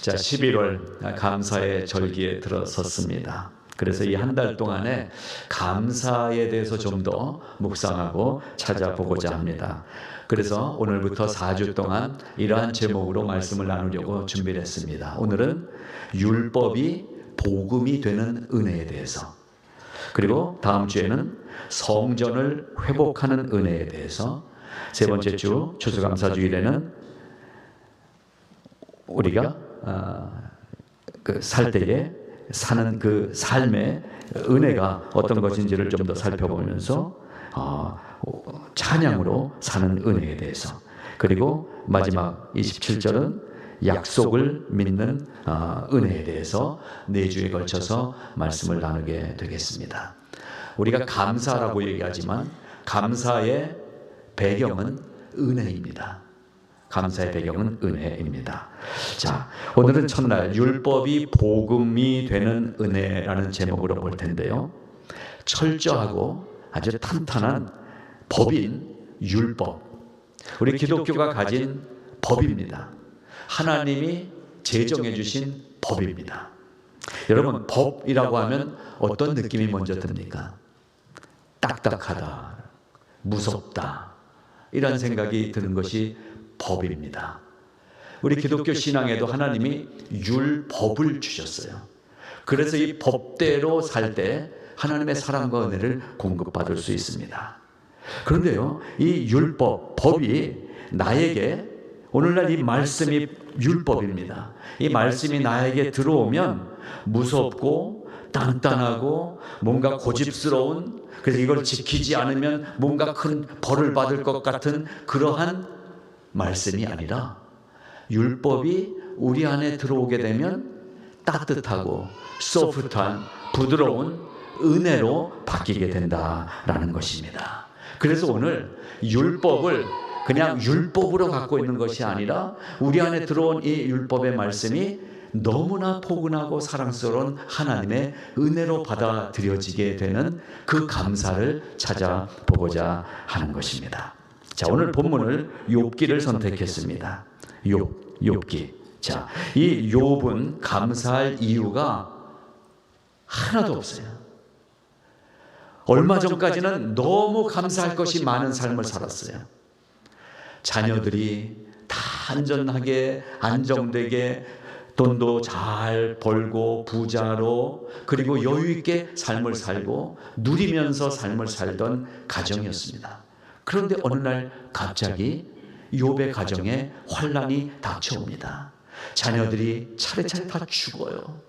자, 11월 감사의 절기에 들어섰습니다. 그래서 이 한 달 동안에 감사에 대해서 좀 더 묵상하고 찾아보고자 합니다. 그래서 오늘부터 4주 동안 이러한 제목으로 말씀을 나누려고 준비를 했습니다. 오늘은 율법이 복음이 되는 은혜에 대해서, 그리고 다음 주에는 성전을 회복하는 은혜에 대해서, 세 번째 주 추수감사주일에는 우리가 살 때에 사는 그 삶의 은혜가 어떤 것인지를 좀 더 살펴보면서 찬양으로 사는 은혜에 대해서, 그리고 마지막 27절은 약속을 믿는 은혜에 대해서 4주에 걸쳐서 말씀을 나누게 되겠습니다. 우리가 감사라고 얘기하지만 감사의 배경은 은혜입니다. 감사의 배경은 은혜입니다. 자, 오늘은 첫날 율법이 복음이 되는 은혜라는 제목으로 볼 텐데요. 철저하고 아주 탄탄한 법인 율법, 우리 기독교가 가진 법입니다. 하나님이 제정해 주신 법입니다. 여러분, 법이라고 하면 어떤 느낌이 먼저 듭니까? 딱딱하다, 무섭다, 이런 생각이 드는 것이 법입니다. 우리 기독교 신앙에도 하나님이 율법을 주셨어요. 그래서 이 법대로 살 때 하나님의 사랑과 은혜를 공급받을 수 있습니다. 그런데요, 이 율법, 법이 나에게, 오늘날 이 말씀이 율법입니다. 이 말씀이 나에게 들어오면 무섭고 단단하고 뭔가 고집스러운, 그래서 이걸 지키지 않으면 뭔가 큰 벌을 받을 것 같은 그러한 말씀이 아니라, 율법이 우리 안에 들어오게 되면 따뜻하고 소프트한 부드러운 은혜로 바뀌게 된다라는 것입니다. 그래서 오늘 율법을 그냥 율법으로 갖고 있는 것이 아니라 우리 안에 들어온 이 율법의 말씀이 너무나 포근하고 사랑스러운 하나님의 은혜로 받아들여지게 되는 그 감사를 찾아보고자 하는 것입니다. 자, 오늘 본문을 욥기를 선택했습니다. 욥기. 자, 이 욥은 감사할 이유가 하나도 없어요. 얼마 전까지는 너무 감사할 것이 많은 삶을 살았어요. 자녀들이 다 안전하게, 안정되게, 돈도 잘 벌고 부자로, 그리고 여유 있게 삶을 살고 누리면서 삶을 살던 가정이었습니다. 그런데 어느 날 갑자기 욥의 가정에 환난이 닥쳐옵니다. 자녀들이 차례차례 다 죽어요.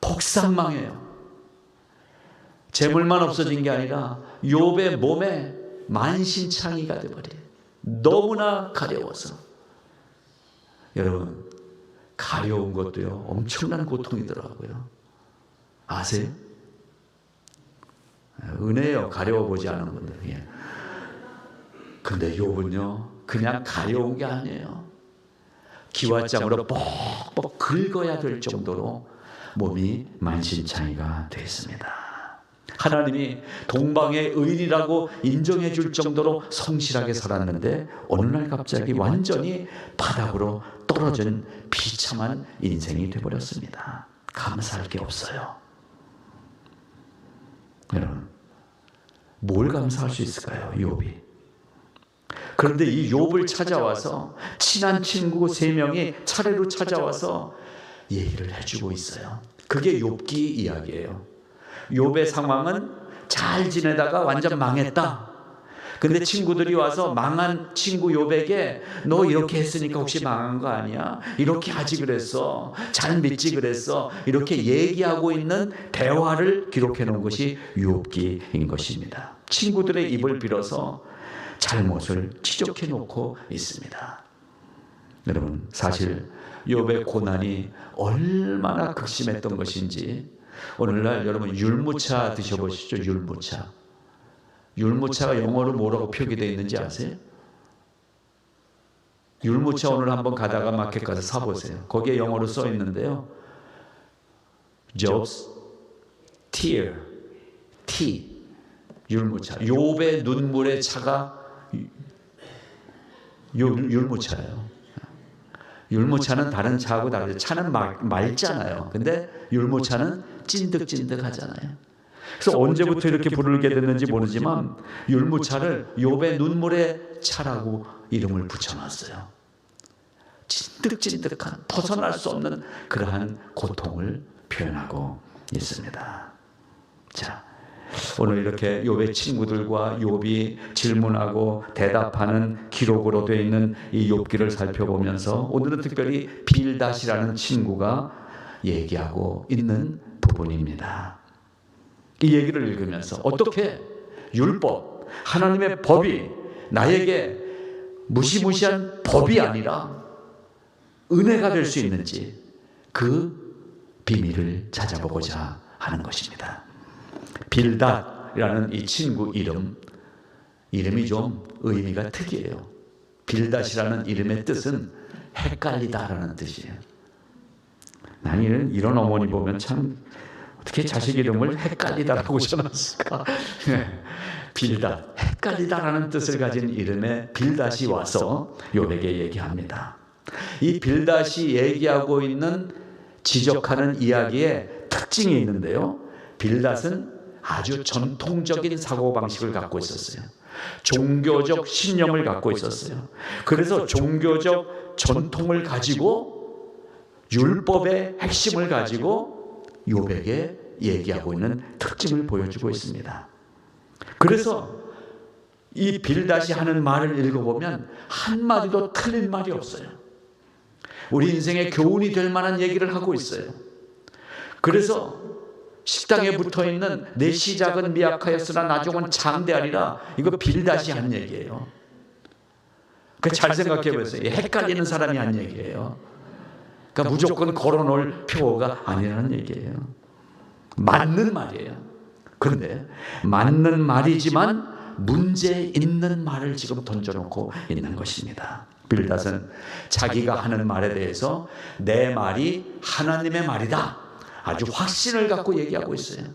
복상망해요. 재물만 없어진 게 아니라 욥의 몸에 만신창이가 되어버려요. 너무나 가려워서. 여러분, 가려운 것도요, 엄청난 고통이더라고요. 아세요? 은혜요, 가려워보지 않은 분들. 예. 근데 욥은요, 그냥 가려운 게 아니에요. 기와장으로 뻑뻑 긁어야 될 정도로 몸이 만신창이가 됐습니다. 하나님이 동방의 의인이라고 인정해 줄 정도로 성실하게 살았는데 어느 날 갑자기 완전히 바닥으로 떨어진 비참한 인생이 되어버렸습니다. 감사할 게 없어요. 여러분, 뭘 감사할 수 있을까요, 욥이? 그런데 이 욥을 찾아와서 친한 친구 3명이 차례로 찾아와서 얘기를 해주고 있어요. 그게 욥기 이야기예요. 욥의 상황은 잘 지내다가 완전 망했다. 근데 친구들이 와서 망한 친구 욥에게 너 이렇게 했으니까 혹시 망한 거 아니야? 이렇게 하지 그랬어. 잘 믿지 그랬어. 이렇게 얘기하고 있는 대화를 기록해 놓은 것이 욥기인 것입니다. 친구들의 입을 빌어서 잘못을 지적해 놓고 있습니다. 여러분, 사실 욥의 고난이 얼마나 극심했던 것인지 오늘날 여러분 율무차 드셔보시죠. 율무차. 율무차가 영어로 뭐라고 표기되어 있는지 아세요? 율무차 오늘 한번 가다가 마켓 가서 사보세요. 거기에 영어로 써 있는데요. Job's tear, T, 율무차. 욥의 눈물의 차가 율무차예요. 율무차는 다른 차하고 다르죠. 차는 맑잖아요. 근데 율무차는 찐득찐득하잖아요. 그래서 언제부터 이렇게 부르게 됐는지 모르지만 율무차를 욥의 눈물의 차라고 이름을 붙여놨어요. 찐득찐득한, 벗어날 수 없는 그러한 고통을 표현하고 있습니다. 자, 오늘 이렇게 욥의 친구들과 욥이 질문하고 대답하는 기록으로 되어 있는 이 욥기를 살펴보면서 오늘은 특별히 빌닷이라는 친구가 얘기하고 있는 부분입니다. 이 얘기를 읽으면서 어떻게 율법, 하나님의 법이 나에게 무시무시한 법이 아니라 은혜가 될 수 있는지 그 비밀을 찾아보고자 하는 것입니다. 빌닷이라는 이 친구 이름이 좀 의미가 특이해요. 빌닷이라는 이름의 뜻은 헷갈리다라는 뜻이에요. 나는 이런 어머니 보면 참 어떻게 자식 이름을 헷갈리다라고 지어놨을까? 빌닷, 헷갈리다라는 뜻을 가진 이름의 빌닷이 와서 욥에게 얘기합니다. 이 빌닷이 얘기하고 있는 지적하는 이야기에 특징이 있는데요. 빌닷은 아주 전통적인 사고방식을 갖고 있었어요. 종교적 신념을 갖고 있었어요. 그래서 종교적 전통을 가지고 율법의 핵심을 가지고 욥에게 얘기하고 있는 특징을 보여주고 있습니다. 그래서 이 빌닷이 하는 말을 읽어보면 한마디도 틀린 말이 없어요. 우리 인생의 교훈이 될 만한 얘기를 하고 있어요. 그래서 식당에 붙어있는 내 시작은 미약하였으나 나중은 장대하리라, 이거 빌닷이 한 얘기예요. 잘 생각해 보세요. 헷갈리는 사람이 한 얘기예요. 그러니까 무조건 걸어놓을 표가 아니라는 얘기예요. 맞는 말이에요. 그런데 맞는 말이지만 문제 있는 말을 지금 던져놓고 있는 것입니다. 빌닷은 자기가 하는 말에 대해서 내 말이 하나님의 말이다, 아주 확신을 갖고 얘기하고 있어요.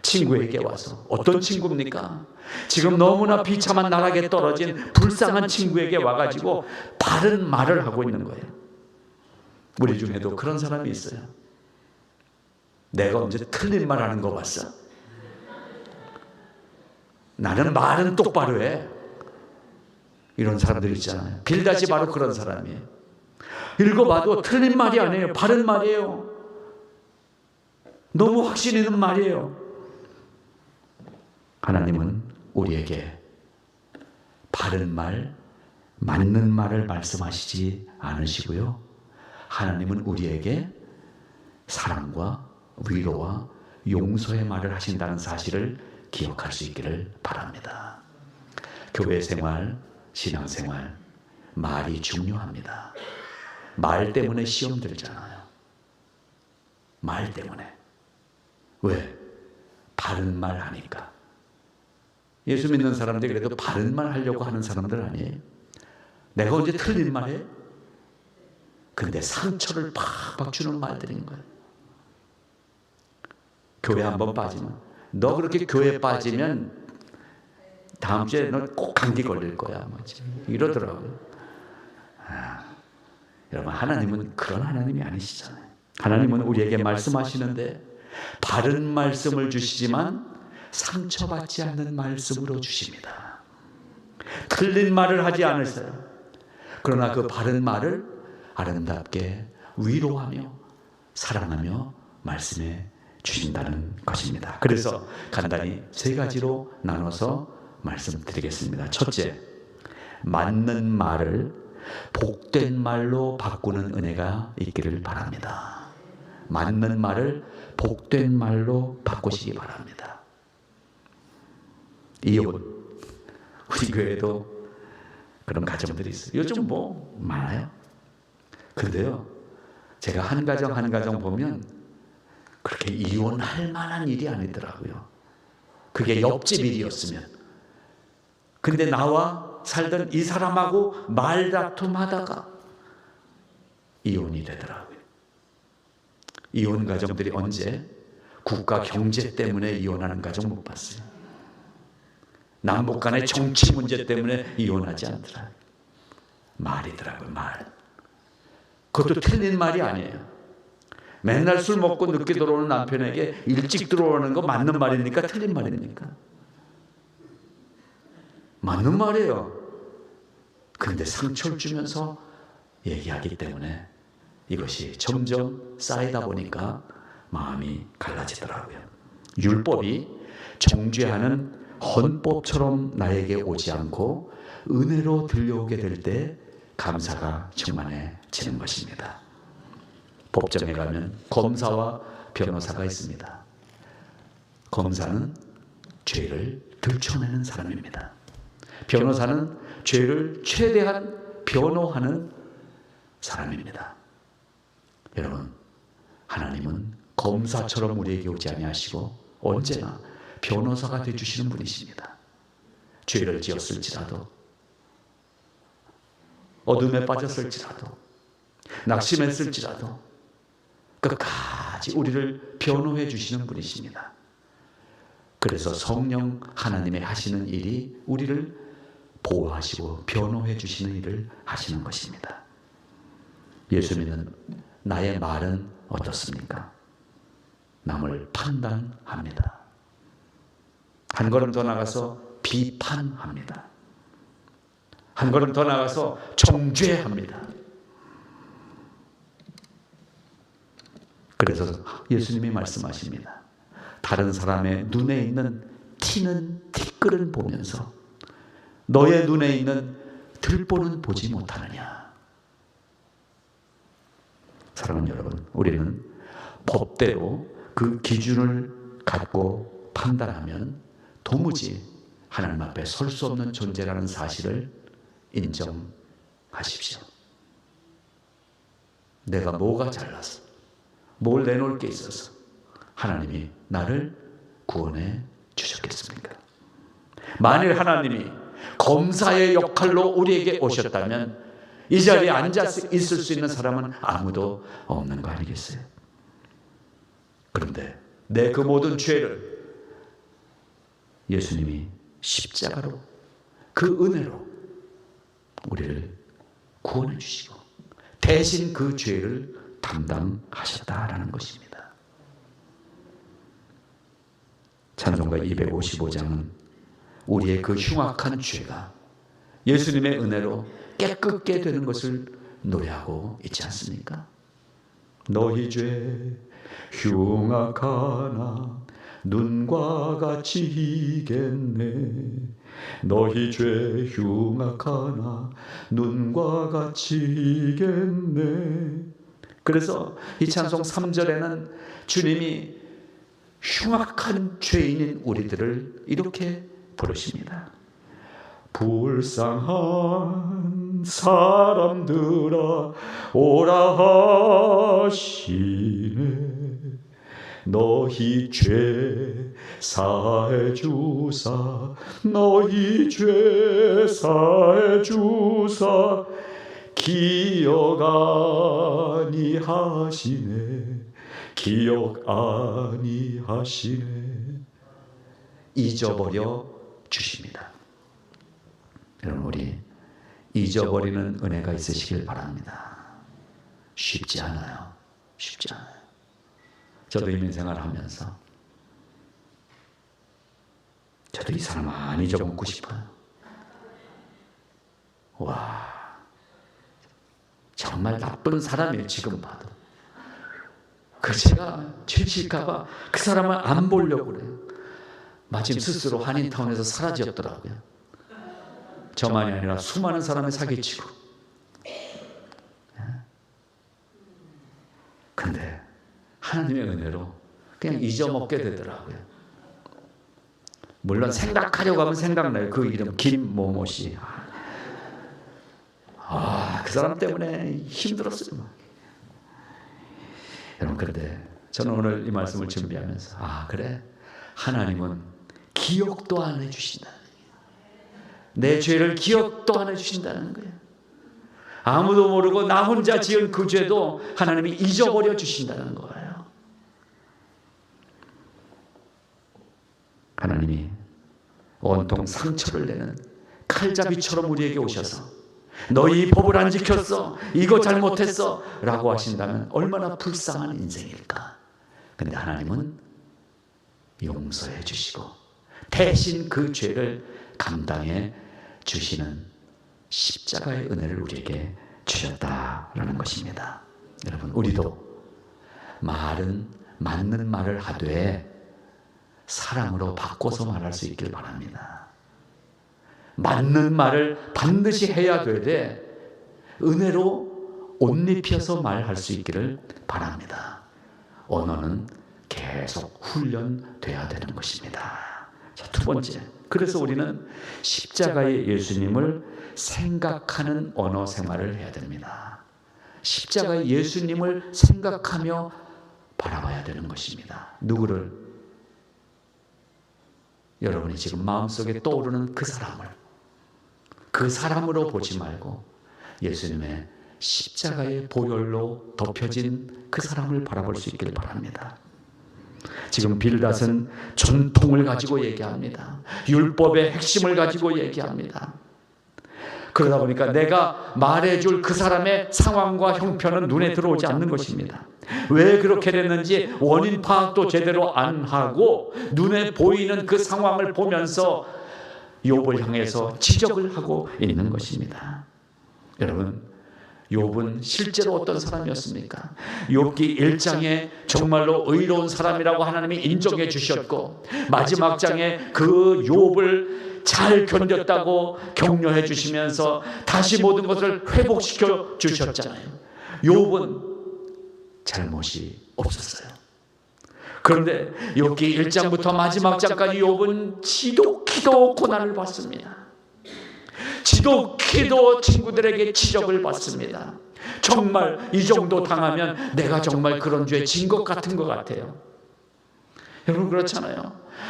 친구에게 와서. 어떤 친구입니까? 지금 너무나 비참한 나락에 떨어진 불쌍한 친구에게 와가지고 바른 말을 하고 있는 거예요. 우리 중에도 그런 사람이 있어요. 내가 언제 틀린 말 하는 거 봤어? 나는 말은 똑바로 해. 이런 사람들 있잖아요. 빌닷이 바로 그런 사람이에요. 읽어봐도 틀린 말이 아니에요. 바른 말이에요. 너무 확신 있는 말이에요. 하나님은 우리에게 바른 말, 맞는 말을 말씀하시지 않으시고요. 하나님은 우리에게 사랑과 위로와 용서의 말을 하신다는 사실을 기억할 수 있기를 바랍니다. 교회 생활, 신앙 생활, 말이 중요합니다. 말 때문에 시험 들잖아요. 말 때문에. 왜? 바른 말 하니까. 예수 믿는 사람들이 그래도 바른 말 하려고 하는 사람들 아니에요? 내가 언제 틀린 말 해? 근데 상처를 팍팍 주는 말들인 거예요. 교회 한번 빠지면, 너 그렇게 교회 빠지면 다음 주에 너 꼭 감기 걸릴 거야, 이러더라고요. 여러분, 하나님은 그런 하나님이 아니시잖아요. 하나님은 우리에게 말씀하시는데 바른 말씀을 주시지만 상처받지 않는 말씀으로 주십니다. 틀린 말을 하지 않으세요. 그러나 그 바른 말을 아름답게 위로하며 사랑하며 말씀해 주신다는 것입니다. 그래서 간단히 세 가지로 나눠서 말씀드리겠습니다. 첫째, 맞는 말을 복된 말로 바꾸는 은혜가 있기를 바랍니다. 맞는 말을 복된 말로 바꾸시기 바랍니다. 이혼, 우리 교회에도 그런 가정들이 있어요. 요즘 많아요. 근데요, 제가 한 가정 보면 그렇게 이혼할 만한 일이 아니더라고요. 그게 옆집 일이었으면. 근데 나와 살던 이 사람하고 말다툼하다가 이혼이 되더라고요. 이혼 가정들이 언제 국가 경제 때문에 이혼하는 가정 못 봤어요. 남북 간의 정치 문제 때문에 이혼하지 않더라고요. 말이더라고요, 말. 그것도 틀린 말이 아니에요. 맨날 술 먹고 늦게 들어오는 남편에게 일찍 들어오는 거 맞는 말입니까? 틀린 말입니까? 맞는 말이에요. 그런데 상처를 주면서 얘기하기 때문에 이것이 점점 쌓이다 보니까 마음이 갈라지더라고요. 율법이 정죄하는 헌법처럼 나에게 오지 않고 은혜로 들려오게 될 때 감사가 충만해지는 것입니다. 법정에 가면 검사와 변호사가 있습니다. 검사는 죄를 들춰내는 사람입니다. 변호사는 죄를 최대한 변호하는 사람입니다. 여러분, 하나님은 검사처럼 우리에게 오지 아니하시고 언제나 변호사가 되어주시는 분이십니다. 죄를 지었을지라도, 어둠에 빠졌을지라도, 낙심했을지라도 끝까지 우리를 변호해 주시는 분이십니다. 그래서 성령 하나님의 하시는 일이 우리를 보호하시고 변호해 주시는 일을 하시는 것입니다. 예수 믿는 나의 말은 어떻습니까? 남을 판단합니다. 한 걸음 더 나가서 비판합니다. 한 걸음 더 나가서 정죄합니다. 그래서 예수님이 말씀하십니다. 다른 사람의 눈에 있는 티는 티끌은 보면서 너의 눈에 있는 들보는 보지 못하느냐. 사랑하는 여러분, 우리는 법대로 그 기준을 갖고 판단하면 도무지 하나님 앞에 설 수 없는 존재라는 사실을 인정하십시오. 내가 뭐가 잘나서, 뭘 내놓을 게 있어서 하나님이 나를 구원해 주셨겠습니까? 만일 하나님이 검사의 역할로 우리에게 오셨다면 이 자리에 앉아 있을 수 있는 사람은 아무도 없는 거 아니겠어요? 그런데 내 그 모든 죄를 예수님이 십자가로 그 은혜로 우리를 구원해 주시고 대신 그 죄를 담당하셨다라는 것입니다. 찬송가 255장은 우리의 그 흉악한 죄가 예수님의 은혜로 깨끗게 되는 것을 노래하고 있지 않습니까? 너희 죄 흉악하나 눈과 같이 희겠네. 너희 죄 흉악하나 눈과 같이 희겠네. 그래서 이 찬송 3절에는 주님이 흉악한 죄인인 우리들을 이렇게 부르십니다. 불쌍한 사람들아 오라 하시네. 너희 죄 사해 주사 너희 죄 사해 주사 기억 아니하시네. 기억 아니하시네. 잊어버려 주십니다. 여러분, 우리 잊어버리는 은혜가 있으시길 바랍니다. 쉽지 않아요. 쉽지 않아요. 저도 이민생활 하면서 저도 이 사람 안 잊어먹고 싶어요. 와, 정말 나쁜 사람이에요. 지금 봐도. 그 제가 죄질까봐 그 사람을 안 보려고 그래요. 마침 스스로 한인타운에서 사라졌더라고요. 저만이 아니라 수많은 사람을 사기치고. 근데 하나님의 은혜로 그냥 잊어먹게 되더라고요. 물론 생각하려고 하면 생각나요. 그 이름 김모모 씨. 그 사람 때문에 힘들었어요. 여러분, 그런데 저는 오늘 이 말씀을 준비하면서 그래, 하나님은 기억도 안 해주신다. 내 죄를 기억도 안 해주신다는 거예요. 아무도 모르고 나 혼자 지은 그 죄도 하나님이 잊어버려 주신다는 거예요. 하나님이 온통 상처를 내는 칼잡이처럼 우리에게 오셔서 너희 법을 안 지켰어, 이거 잘못했어 라고 하신다면 얼마나 불쌍한 인생일까. 근데 하나님은 용서해 주시고 대신 그 죄를 감당해 주시는 십자가의 은혜를 우리에게 주셨다라는 것입니다. 여러분, 우리도 말은 맞는 말을 하되 사랑으로 바꿔서 말할 수 있길 바랍니다. 맞는 말을 반드시 해야 되되 은혜로 옷 입혀서 말할 수 있기를 바랍니다. 언어는 계속 훈련돼야 되는 것입니다. 자, 두 번째, 그래서 우리는 십자가의 예수님을 생각하는 언어 생활을 해야 됩니다. 십자가의 예수님을 생각하며 바라봐야 되는 것입니다. 누구를? 여러분이 지금 마음속에 떠오르는 그 사람을, 그 사람으로 보지 말고 예수님의 십자가의 보혈로 덮여진 그 사람을 바라볼 수 있기를 바랍니다. 지금 빌닷은 전통을 가지고 얘기합니다. 율법의 핵심을 가지고 얘기합니다. 그러다 보니까 내가 말해줄 그 사람의 상황과 형편은 눈에 들어오지 않는 것입니다. 왜 그렇게 됐는지 원인 파악도 제대로 안 하고 눈에 보이는 그 상황을 보면서 욥을 향해서 지적을 하고 있는 것입니다. 여러분, 욥은 실제로 어떤 사람이었습니까? 욥기 1장에 정말로 의로운 사람이라고 하나님이 인정해 주셨고 마지막 장에 그 욥을 잘 견뎠다고 격려해 주시면서 다시 모든 것을 회복시켜 주셨잖아요. 욥은 잘못이 없었어요. 그런데 욥기 1장부터 마지막 장까지 욥은 지독히도 고난을 받습니다. 지독히도 친구들에게 지적을 받습니다. 정말 이 정도 당하면 내가 정말 그런 죄 진 것 같은 것 같아요. 여러분, 그렇잖아요.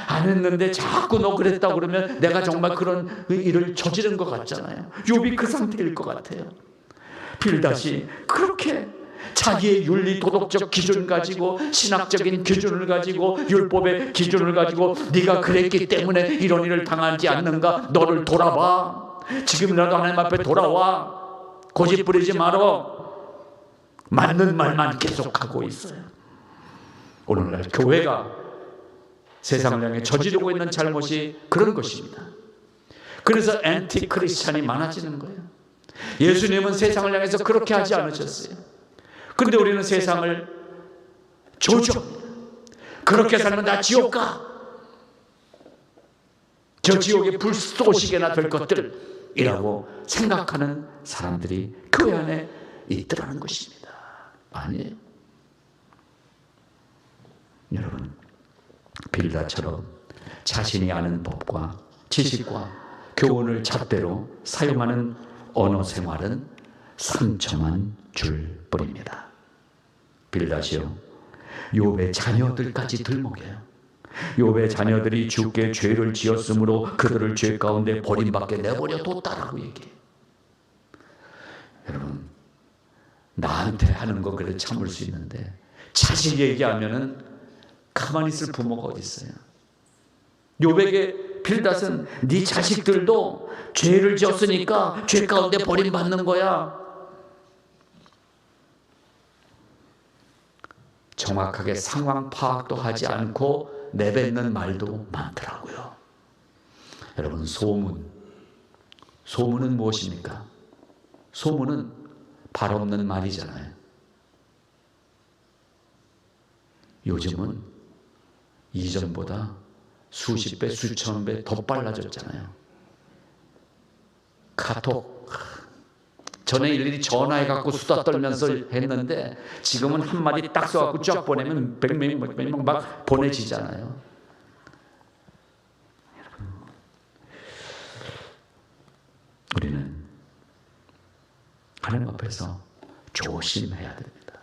안 했는데 자꾸 너 그랬다고 그러면 내가 정말 그런 일을 저지른 것 같잖아요. 욥이 그 상태일 것 같아요. 빌닷이 그렇게 자기의 윤리 도덕적 기준 가지고 신학적인 기준을 가지고 율법의 기준을 가지고 네가 그랬기 때문에 이런 일을 당하지 않는가, 너를 돌아봐, 지금이라도 하나님 앞에 돌아와, 고집 부리지 말어, 맞는 말만 계속하고 있어요. 오늘날 교회가 세상을 향해 저지르고 있는 잘못이 그런 것입니다. 그래서 앤티 크리스찬이 많아지는 거예요. 예수님은 세상을 향해서 그렇게 하지 않으셨어요. 그런데 우리는 세상을 조종합니다. 그렇게 살면 나 지옥 가, 저 지옥에 불 쏘시게나 될 것들이라고 생각하는 사람들이 교회 안에 있더라는 것입니다. 아니에요. 여러분, 빌닷처럼 자신이 아는 법과 지식과 교훈을 잣대로 사용하는 언어 생활은 상처만 줄 뿐입니다. 빌닷이요, 욥의 자녀들까지 들먹여요. 욥의 자녀들이 주께 죄를 지었으므로 그들을 죄 가운데 버림받게 내버려 뒀다라고 얘기해요. 여러분, 나한테 하는 거 그래 참을 수 있는데 자식 얘기하면은 가만히 있을 부모가 어디 있어요? 욥에게 빌닷은 네 자식들도 죄를 지었으니까 죄 가운데 버림받는 거야. 정확하게 상황 파악도 하지 않고 내뱉는 말도 많더라고요. 여러분, 소문은 무엇입니까? 소문은 발 없는 말이잖아요. 요즘은 이전보다 수십 배, 수천 배 더 빨라졌잖아요. 카톡, 전에 일일이 전화해갖고 수다 떨면서 했는데 지금은 한마디 딱 써갖고 쫙 보내면 100명 막 보내지잖아요. 우리는 하나님 앞에서 조심해야 됩니다.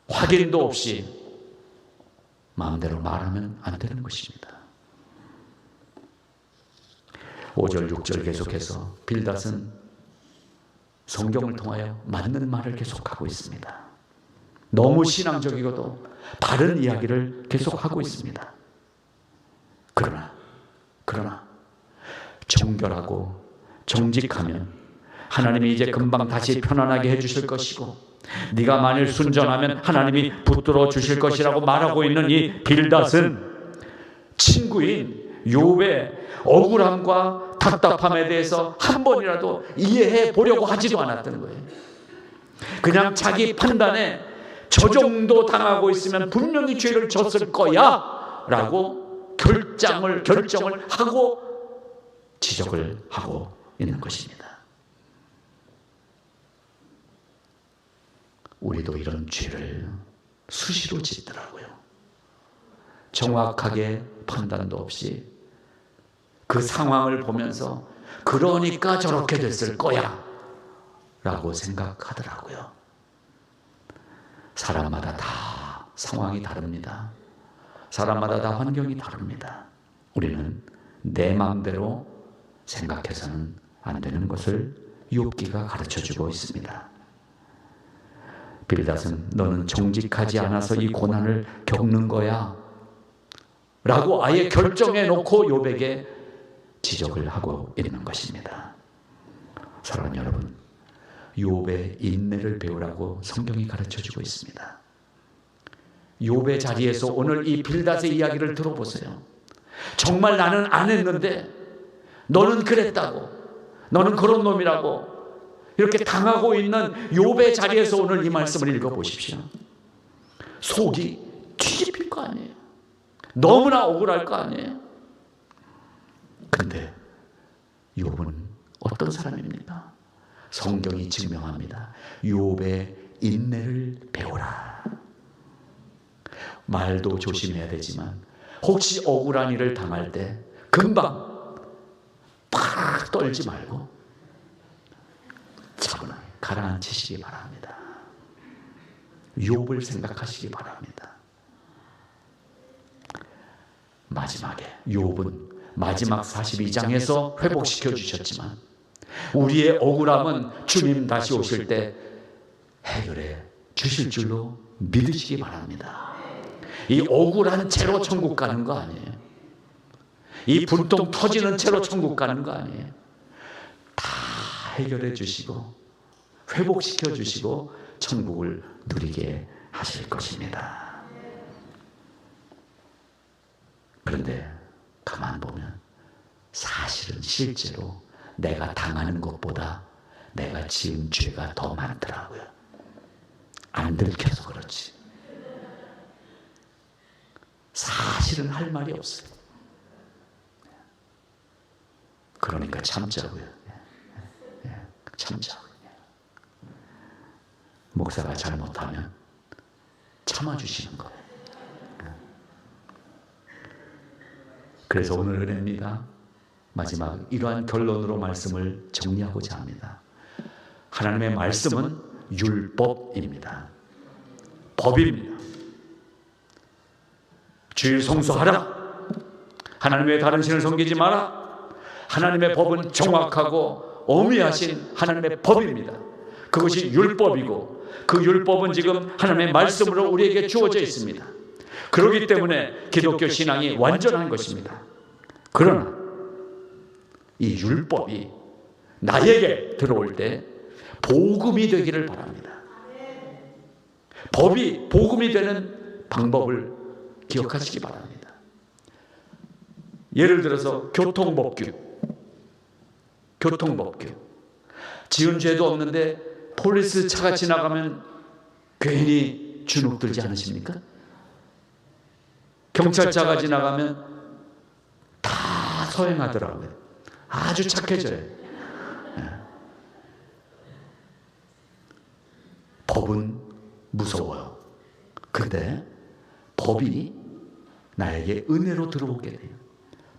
확인도 없이 마음대로 말하면 안 되는 것입니다. 5절, 6절 계속해서 빌닷은 성경을 통하여 맞는 말을 계속하고 있습니다. 너무 신앙적이고도 바른 이야기를 계속하고 있습니다. 그러나 정결하고 정직하면 하나님이 이제 금방 다시 편안하게 해주실 것이고, 네가 만일 순전하면 하나님이 붙들어 주실 것이라고 말하고 있는 이 빌닷은 친구인 욥의 억울함과 답답함에 대해서 한 번이라도 이해해 보려고 하지도 않았던 거예요. 그냥 자기 판단에 저 정도 당하고 있으면 분명히 죄를 졌을 거야 라고 결정을 하고 지적을 하고 있는 것입니다. 우리도 이런 죄를 수시로 짓더라고요. 정확하게 판단도 없이 그 상황을 보면서 그러니까 저렇게 됐을 거야 라고 생각하더라고요. 사람마다 다 상황이 다릅니다. 사람마다 다 환경이 다릅니다. 우리는 내 마음대로 생각해서는 안 되는 것을 욥기가 가르쳐주고 있습니다. 빌닷은 너는 정직하지 않아서 이 고난을 겪는 거야 라고 아예 결정해 놓고 욥에게 지적을 하고 있는 것입니다. 사랑하는 여러분, 욥의 인내를 배우라고 성경이 가르쳐주고 있습니다. 욥의 자리에서 오늘 이 빌닷의 이야기를 들어보세요. 정말 나는 안 했는데 너는 그랬다고, 너는 그런 놈이라고 이렇게 당하고 있는 욥의 자리에서 오늘 이 말씀을 읽어보십시오. 속이 뒤집힐 거 아니에요. 너무나 억울할 거 아니에요. 근데 욥은 어떤 사람입니까? 성경이 증명합니다. 욥의 인내를 배우라. 말도 조심해야 되지만 혹시 억울한 일을 당할 때 금방 팍 떨지 말고 차분하게 가라앉히시기 바랍니다. 욥을 생각하시기 바랍니다. 마지막에 욥은 마지막 42장에서 회복시켜 주셨지만 우리의 억울함은 주님 다시 오실 때 해결해 주실 줄로 믿으시기 바랍니다. 이 억울한 채로 천국 가는 거 아니에요. 이 분통 터지는 채로 천국 가는 거 아니에요. 다 해결해 주시고 회복시켜 주시고 천국을 누리게 하실 것입니다. 그런데 가만 보면 사실은 실제로 내가 당하는 것보다 내가 지은 죄가 더 많더라고요. 안 들켜서 그렇지. 사실은 할 말이 없어요. 그러니까 참자고요. 참자고요. 목사가 잘못하면 참아주시는 거예요. 그래서 오늘 은혜입니다. 마지막 이러한 결론으로 말씀을 정리하고자 합니다. 하나님의 말씀은 율법입니다. 법입니다. 주일 성수하라. 하나님의 다른 신을 섬기지 마라. 하나님의 법은 정확하고 엄미하신 하나님의 법입니다. 그것이 율법이고 그 율법은 지금 하나님의 말씀으로 우리에게 주어져 있습니다. 그렇기 때문에 기독교 신앙이 완전한 것입니다. 그러나 이 율법이 나에게 들어올 때 복음이 되기를 바랍니다. 법이 복음이 되는 방법을 기억하시기 바랍니다. 예를 들어서 교통법규. 지은 죄도 없는데 폴리스 차가 지나가면 괜히 주눅 들지 않으십니까? 경찰차가 지나가면 다 서행하더라고요. 아주 착해져요. 법은 무서워요. 근데 법이 나에게 은혜로 들어오게 돼요.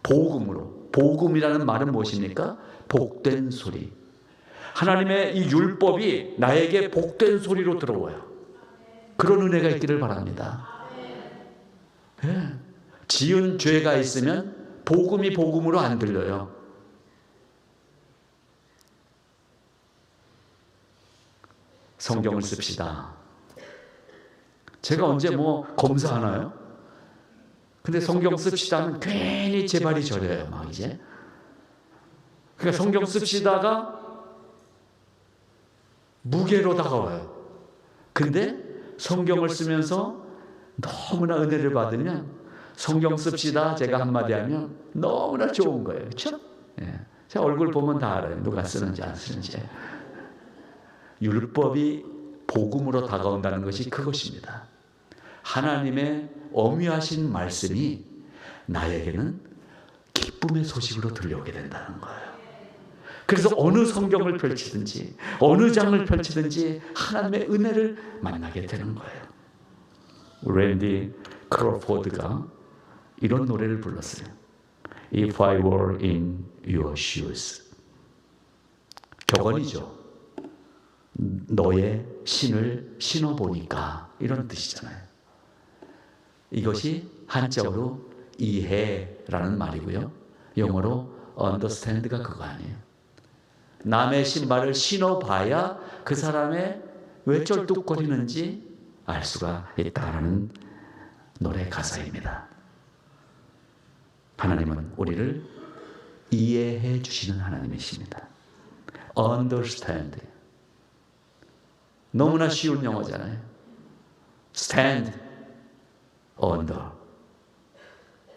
복음으로. 복음이라는 말은 무엇입니까? 복된 소리. 하나님의 이 율법이 나에게 복된 소리로 들어와요. 그런 은혜가 있기를 바랍니다. 네. 지은 죄가 있으면 복음이 복음으로 안 들려요. 성경을 씁시다. 제가 언제 검사하나요? 근데 성경 씁시다면 괜히 제 발이 저려요. 막 이제 그러니까 성경 씁시다가 무게로 다가와요. 근데 성경을 쓰면서 너무나 은혜를 받으면 성경 씁시다 제가 한마디 하면 너무나 좋은 거예요. 그렇죠? 예. 제 얼굴 보면 다 알아요. 누가 쓰는지 안 쓰는지. 율법이 복음으로 다가온다는 것이 그것입니다. 하나님의 엄위하신 말씀이 나에게는 기쁨의 소식으로 들려오게 된다는 거예요. 그래서 어느 성경을 펼치든지 어느 장을 펼치든지 하나님의 은혜를 만나게 되는 거예요. 랜디 크로포드가 이런 노래를 불렀어요. If I were in your shoes. 격언이죠. 너의 신을 신어보니까 이런 뜻이잖아요. 이것이 한자어로 이해라는 말이고요. 영어로 understand가 그거 아니에요. 남의 신발을 신어봐야 그 사람의 왜 쩔뚝거리는지 알 수가 있다라는 노래 가사입니다. 하나님은 우리를 이해해 주시는 하나님이십니다. understand. 너무나 쉬운 영어잖아요. stand under.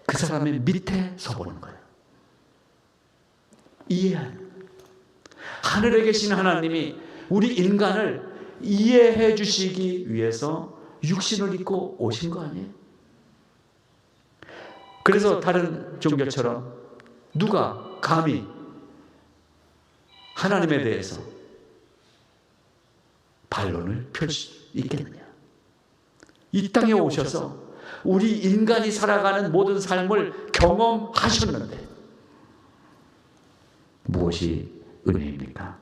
그 사람의 밑에 서보는 거예요. 이해하는. 하늘에 계신 하나님이 우리 인간을 이해해 주시기 위해서 육신을 입고 오신 거 아니에요? 그래서 다른 종교처럼 누가 감히 하나님에 대해서 반론을 펼 수 있겠느냐? 이 땅에 오셔서 우리 인간이 살아가는 모든 삶을 경험하셨는데 무엇이 은혜입니까?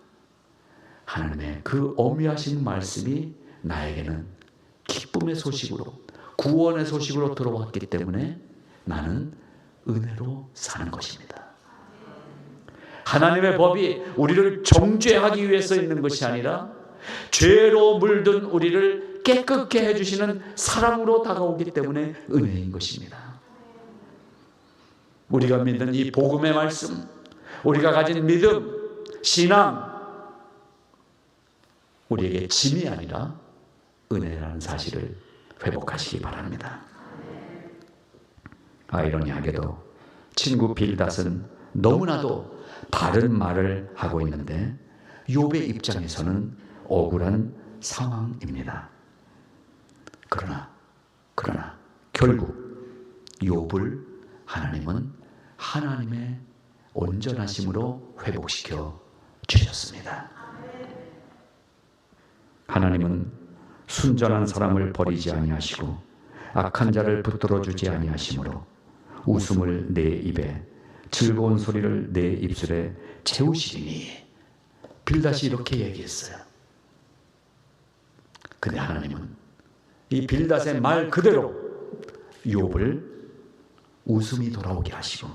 하나님의 그 엄위하신 말씀이 나에게는 기쁨의 소식으로, 구원의 소식으로 들어왔기 때문에 나는 은혜로 사는 것입니다. 하나님의 법이 우리를 정죄하기 위해서 있는 것이 아니라 죄로 물든 우리를 깨끗게 해주시는 사랑으로 다가오기 때문에 은혜인 것입니다. 우리가 믿는 이 복음의 말씀, 우리가 가진 믿음, 신앙, 우리에게 짐이 아니라 은혜라는 사실을 회복하시기 바랍니다. 아이러니하게도 친구 빌닷은 너무나도 바른 말을 하고 있는데 욥의 입장에서는 억울한 상황입니다. 그러나 결국 욥을 하나님은 하나님의 온전하심으로 회복시켜 주셨습니다. 하나님은 순전한 사람을 버리지 아니하시고 악한 자를 붙들어 주지 아니하시므로 웃음을 내 입에 즐거운 소리를 내 입술에 채우시리니. 빌닷이 이렇게 얘기했어요. 근데 하나님은 이 빌닷의 말 그대로 욥을 웃음이 돌아오게 하시고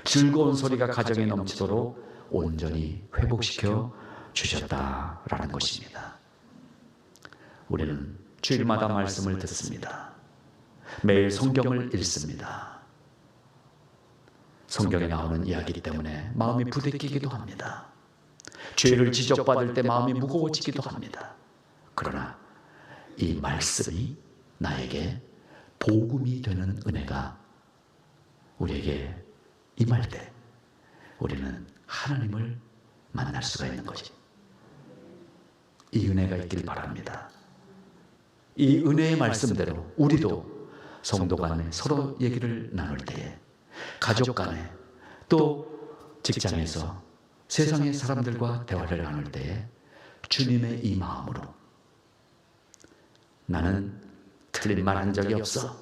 즐거운 소리가 가정에 넘치도록 온전히 회복시켜 주셨다라는 것입니다. 우리는 주일마다 말씀을 듣습니다. 매일 성경을 읽습니다. 성경에 나오는 이야기 때문에 마음이 부대끼기도 합니다. 죄를 지적받을 때 마음이 무거워지기도 합니다. 그러나 이 말씀이 나에게 복음이 되는 은혜가 우리에게 임할 때 우리는 하나님을 만날 수가 있는 거지. 이 은혜가 있길 바랍니다. 이 은혜의 말씀대로 우리도 성도 간에 서로 얘기를 나눌 때에, 가족 간에, 또 직장에서 세상의 사람들과 대화를 나눌 때에 주님의 이 마음으로 나는 틀린 말 한 적이 없어.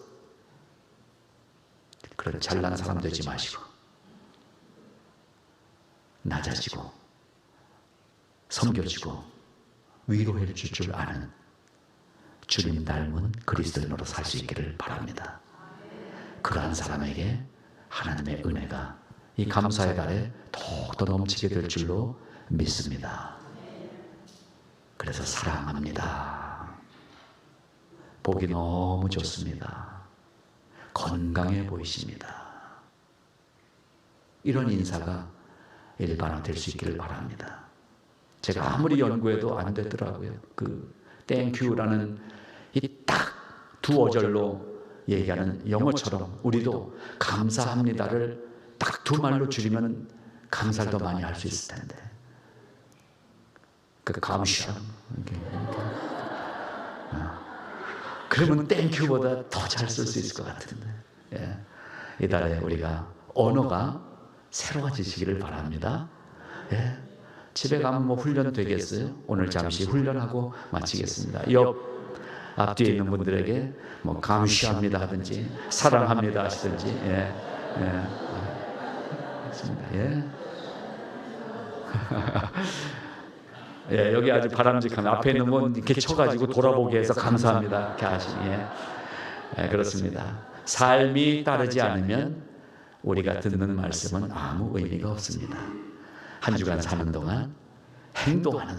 그런 잘난 사람 되지 마시고 낮아지고 섬겨지고 위로해 줄 줄 아는 주님 닮은 그리스도인으로 살 수 있기를 바랍니다. 그러한 사람에게 하나님의 은혜가 이 감사의 달에 더욱더 넘치게 될 줄로 믿습니다. 그래서 사랑합니다. 보기 너무 좋습니다. 건강해 보이십니다. 이런 인사가 일반화될 수 있기를 바랍니다. 제가 아무리 연구해도 안 되더라고요. 그 땡큐라는 이 딱 두 어절로 얘기하는 영어처럼 우리도 감사합니다를 딱 두 말로 줄이면 감사를 더 많이 할 수 있을 텐데. 그 감사. 그러면 땡큐보다 더 잘 쓸 수 있을 것 같은데. 예. 이달에 우리가 언어가 새로워지시기를 바랍니다. 예. 집에 가면 뭐 훈련 되겠어요? 오늘 잠시 훈련하고 마치겠습니다. 옆 앞뒤에 있는 분들에게 뭐 감사합니다 하든지 사랑합니다 하시든지. 예. 예. 맞습니다. 예. 예, 여기 아주 바람직합니다. 앞에 있는 분 이렇게 쳐가지고 돌아보게 해서 감사합니다 이렇게 하시니. 예, 그렇습니다. 삶이 따르지 않으면 우리가 듣는 말씀은 아무 의미가 없습니다. 한 주간 사는 동안 행동하는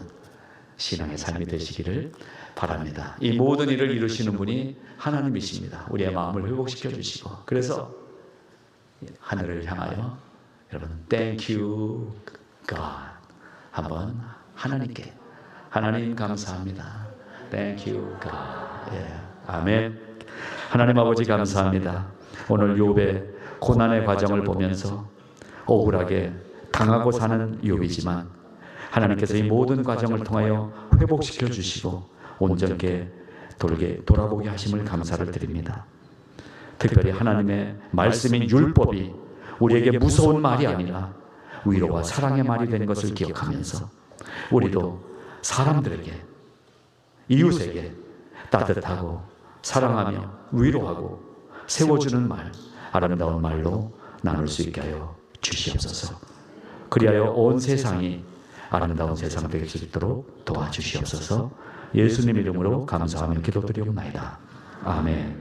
신앙의 삶이 되시기를 바랍니다. 이 모든 일을 이루시는 분이 하나님이십니다. 우리의 마음을 회복시켜 주시고, 그래서 하늘을 향하여 여러분 Thank you God 한번 하나님께, 하나님 감사합니다. Thank you God. 예. 아멘. 하나님 아버지 감사합니다. 오늘 욥의 고난의 과정을 보면서 억울하게 당하고 사는 욥이지만 하나님께서 이 모든 과정을 통하여 회복시켜 주시고 온전케 돌아보게 하심을 감사를 드립니다. 특별히 하나님의 말씀인 율법이 우리에게 무서운 말이 아니라 위로와 사랑의 말이 된 것을 기억하면서 우리도 사람들에게, 이웃에게 따뜻하고 사랑하며 위로하고 세워주는 말, 아름다운 말로 나눌 수 있게 하여 주시옵소서. 그리하여 온 세상이 아름다운 세상 될 수 있도록 도와주시옵소서. 예수님 이름으로 감사하며 기도드리옵나이다. 아멘.